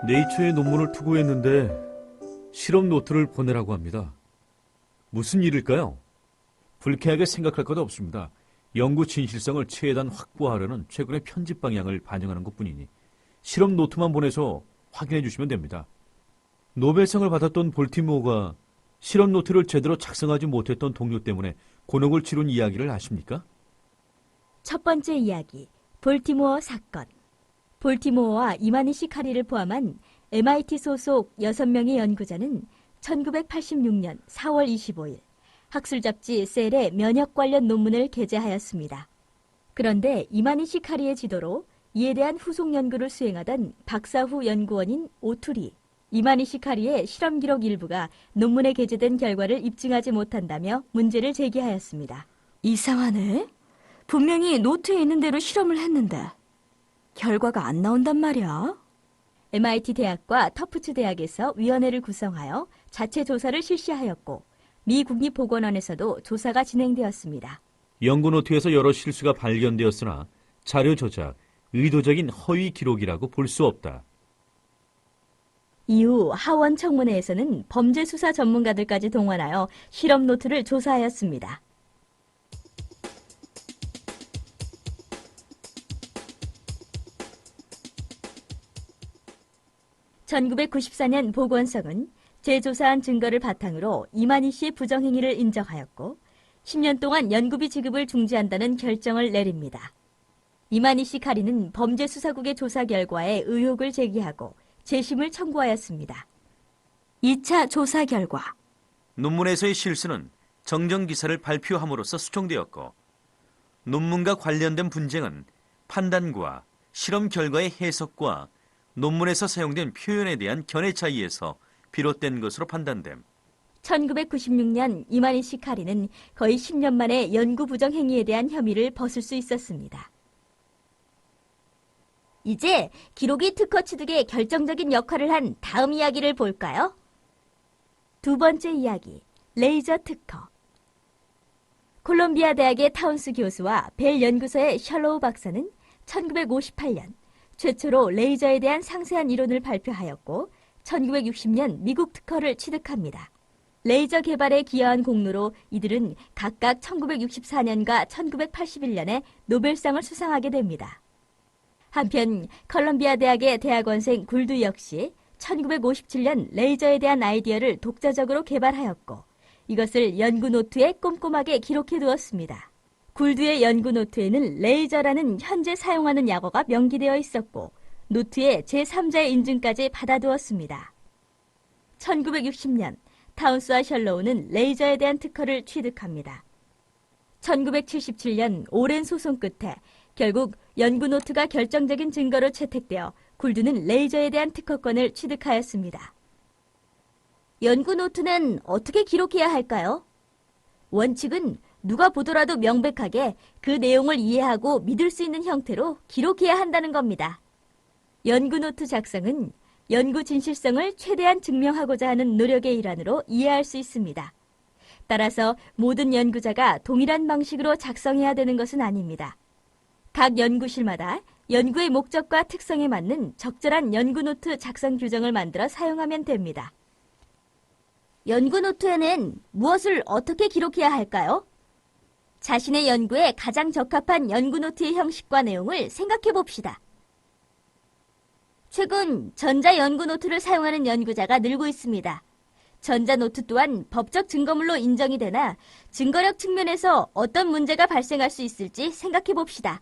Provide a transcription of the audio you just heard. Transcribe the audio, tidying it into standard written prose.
네이처에 논문을 투고했는데 실험 노트를 보내라고 합니다. 무슨 일일까요? 불쾌하게 생각할 것 없습니다. 연구 진실성을 최대한 확보하려는 최근의 편집 방향을 반영하는 것뿐이니 실험 노트만 보내서 확인해 주시면 됩니다. 노벨상을 받았던 볼티모어가 실험 노트를 제대로 작성하지 못했던 동료 때문에 곤혹을 치룬 이야기를 아십니까? 첫 번째 이야기, 볼티모어 사건. 볼티모어와 이마니시 카리를 포함한 MIT 소속 6명의 연구자는 1986년 4월 25일 학술 잡지 셀의 면역 관련 논문을 게재하였습니다. 그런데 이마니시 카리의 지도로 이에 대한 후속 연구를 수행하던 박사후 연구원인 오투리, 이마니시 카리의 실험 기록 일부가 논문에 게재된 결과를 입증하지 못한다며 문제를 제기하였습니다. 이상하네. 분명히 노트에 있는 대로 실험을 했는데 결과가 안 나온단 말이야. MIT 대학과 터프츠 대학에서 위원회를 구성하여 자체 조사를 실시하였고 미 국립보건원에서도 조사가 진행되었습니다. 연구 노트에서 여러 실수가 발견되었으나 자료 조작, 의도적인 허위 기록이라고 볼 수 없다. 이후 하원 청문회에서는 범죄 수사 전문가들까지 동원하여 실험 노트를 조사하였습니다. (1994년) 보건성은 재조사한 증거를 바탕으로 이만희 씨의 부정행위를 인정하였고 10년 동안 연구비 지급을 중지한다는 결정을 내립니다. 이만희 씨 카리는 범죄수사국의 조사 결과에 의혹을 제기하고 재심을 청구하였습니다. 2차 조사 결과. 논문에서의 실수는 정정 기사를 발표함으로써 수정되었고 논문과 관련된 분쟁은 판단과 실험 결과의 해석과 논문에서 사용된 표현에 대한 견해 차이에서 비롯된 것으로 판단됨. 1996년 이만희 씨 카리는 거의 10년 만에 연구 부정 행위에 대한 혐의를 벗을 수 있었습니다. 이제 기록이 특허 취득에 결정적인 역할을 한 다음 이야기를 볼까요? 두 번째 이야기, 레이저 특허. 콜롬비아 대학의 타운스 교수와 벨 연구소의 셜로우 박사는 1958년 최초로 레이저에 대한 상세한 이론을 발표하였고 1960년 미국 특허를 취득합니다. 레이저 개발에 기여한 공로로 이들은 각각 1964년과 1981년에 노벨상을 수상하게 됩니다. 한편 컬럼비아 대학의 대학원생 굴드 역시 1957년 레이저에 대한 아이디어를 독자적으로 개발하였고 이것을 연구 노트에 꼼꼼하게 기록해 두었습니다. 굴드의 연구 노트에는 레이저라는 현재 사용하는 약어가 명기되어 있었고 노트에 제3자의 인증까지 받아두었습니다. 1960년 타운스와 셜로우는 레이저에 대한 특허를 취득합니다. 1977년 오랜 소송 끝에 결국 연구 노트가 결정적인 증거로 채택되어 굴드는 레이저에 대한 특허권을 취득하였습니다. 연구 노트는 어떻게 기록해야 할까요? 원칙은 누가 보더라도 명백하게 그 내용을 이해하고 믿을 수 있는 형태로 기록해야 한다는 겁니다. 연구 노트 작성은 연구 진실성을 최대한 증명하고자 하는 노력의 일환으로 이해할 수 있습니다. 따라서 모든 연구자가 동일한 방식으로 작성해야 되는 것은 아닙니다. 각 연구실마다 연구의 목적과 특성에 맞는 적절한 연구 노트 작성 규정을 만들어 사용하면 됩니다. 연구 노트에는 무엇을 어떻게 기록해야 할까요? 자신의 연구에 가장 적합한 연구 노트의 형식과 내용을 생각해 봅시다. 최근 전자 연구 노트를 사용하는 연구자가 늘고 있습니다. 전자 노트 또한 법적 증거물로 인정이 되나 증거력 측면에서 어떤 문제가 발생할 수 있을지 생각해 봅시다.